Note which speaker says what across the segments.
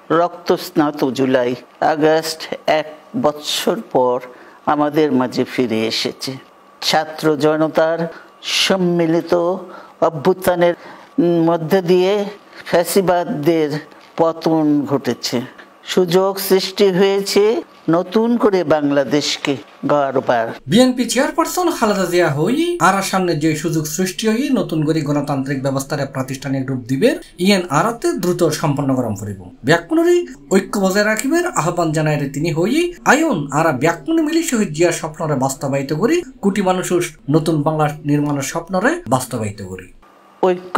Speaker 1: রক্তস্নাত July August 1 বছর পর আমাদের মাঝে ফিরে এসেছে। ছাত্র জনতার সম্মিলিত অভ্যুত্থানের মধ্যে দিয়ে ফ্যাসিবাদদের পতন ঘটেছে, সুযোগ সৃষ্টি হয়েছে নতুন করে বাংলাদেশকে গড়বার।
Speaker 2: বিএনপি চেয়ারপারসন খালেদা জিয়া হই আর সামনে যে সুযোগ সৃষ্টি হই নতুন করে গণতান্ত্রিক ব্যবস্থার প্রাতিষ্ঠানিক রূপ দিবে ইয়েন আরাতে দ্রুত সম্পন্ন গরম করিব। ব্যাকমণি ঐক্য বজায় রাখিবার আহ্বান জানায় তিনি হই আয়ন আর ব্যাকমণি মিলি শহীদ জিয়ার স্বপ্নরে বাস্তবায়িত করি, কোটি মানুষের নতুন বাংলা নির্মাণের স্বপ্নরে বাস্তবায়িত করি।
Speaker 1: ঐক্য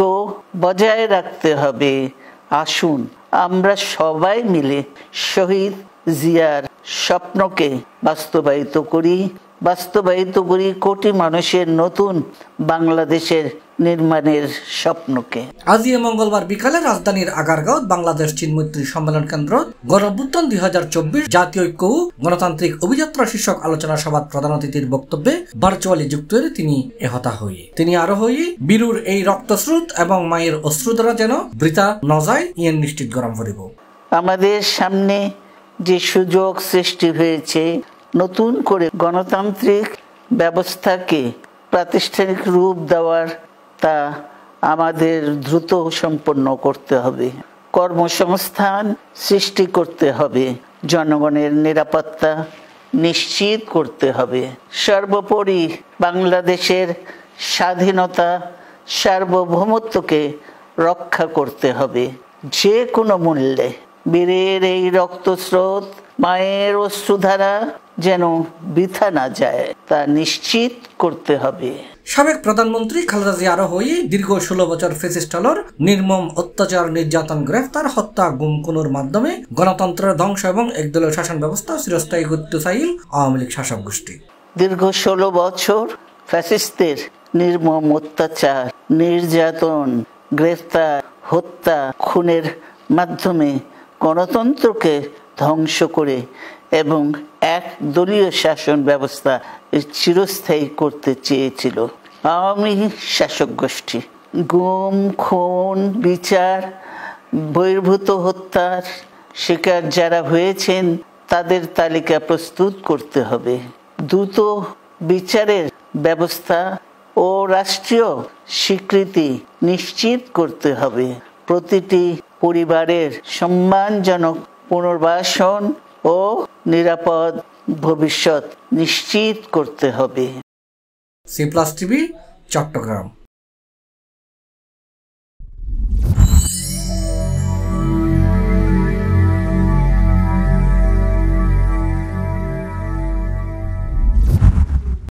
Speaker 1: বজায় রাখতে হবে। আসুন আমরা সবাই মিলে শহীদ জিয়ার স্বপ্নকে বাস্তবায়িত করি কোটি মানুষের নতুন বাংলাদেশের নির্মাণের স্বপ্নকে।
Speaker 2: আজি মঙ্গলবার বিকালে রাজধানীর আগারগাঁও বাংলাদেশ চীনমৈত্রী সম্মেলন কেন্দ্র গণঅভ্যুত্থান 2024 জাতীয় ঐক্য গণতান্ত্রিক অভিযাত্রা শীর্ষক আলোচনা সভার প্রধান অতিথির বক্তব্যে ভার্চুয়ালি যুক্ত হয়ে তিনি এহতা হয়ে তিনি আরো হয়ে বীরুর এই রক্তস্রোত এবং মায়ের অশ্রু দ্বারা যেন বৃথা ন যায় ইয়েন নিশ্চিত গরম করিব।
Speaker 1: আমাদের সামনে যে সুযোগ সৃষ্টি হয়েছে নতুন করে গণতান্ত্রিক ব্যবস্থাকে প্রাতিষ্ঠানিক রূপ দেওয়ার, তা আমাদের দ্রুত সম্পন্ন করতে হবে। কর্মসংস্থান সৃষ্টি করতে হবে, জনগণের নিরাপত্তা নিশ্চিত করতে হবে, সর্বোপরি বাংলাদেশের স্বাধীনতা সার্বভৌমত্বকে রক্ষা করতে হবে যে কোনো মূল্যে। বীরের এই রক্তস্রোত মায়ের অশ্রুধারা যেন বৃথা না যায় তা নিশ্চিত করতে হবে।
Speaker 2: সাবেক প্রধানমন্ত্রী খালেদা জিয়া আরো হয়ে দীর্ঘ 16 বছর ফ্যাসিস্টদের নির্মম অত্যাচার, নির্যাতন, গ্রেফতার, হত্যা, গুম খুনের মাধ্যমে গণতন্ত্রের ধ্বংস এবং একদলীয় শাসন ব্যবস্থা চিরস্থায়ী করতে চাইল আওয়ামী লীগ শাসক গোষ্ঠী।
Speaker 1: দীর্ঘ 16 বছর ফ্যাসিস্টদের নির্মম অত্যাচার, নির্যাতন, গ্রেফতার, হত্যা, খুনের মাধ্যমে গণতন্ত্রকে ধ্বংস করে এবং এক দলীয় শাসন ব্যবস্থা চিরস্থায়ী করতে চেয়েছিল আওয়ামী শাসক গোষ্ঠী। গুম, খুন, বিচার বহির্ভূত হত্যার শিকার যারা হয়েছেন তাদের তালিকা প্রস্তুত করতে হবে। দ্রুত বিচারের ব্যবস্থা ও রাষ্ট্রীয় স্বীকৃতি নিশ্চিত করতে হবে। প্রতিটি পরিবারের সম্মানজনক পুনর্বাসন ও নিরাপদ ভবিষ্যৎ নিশ্চিত করতে হবে।
Speaker 2: C+ TV, Chittagong.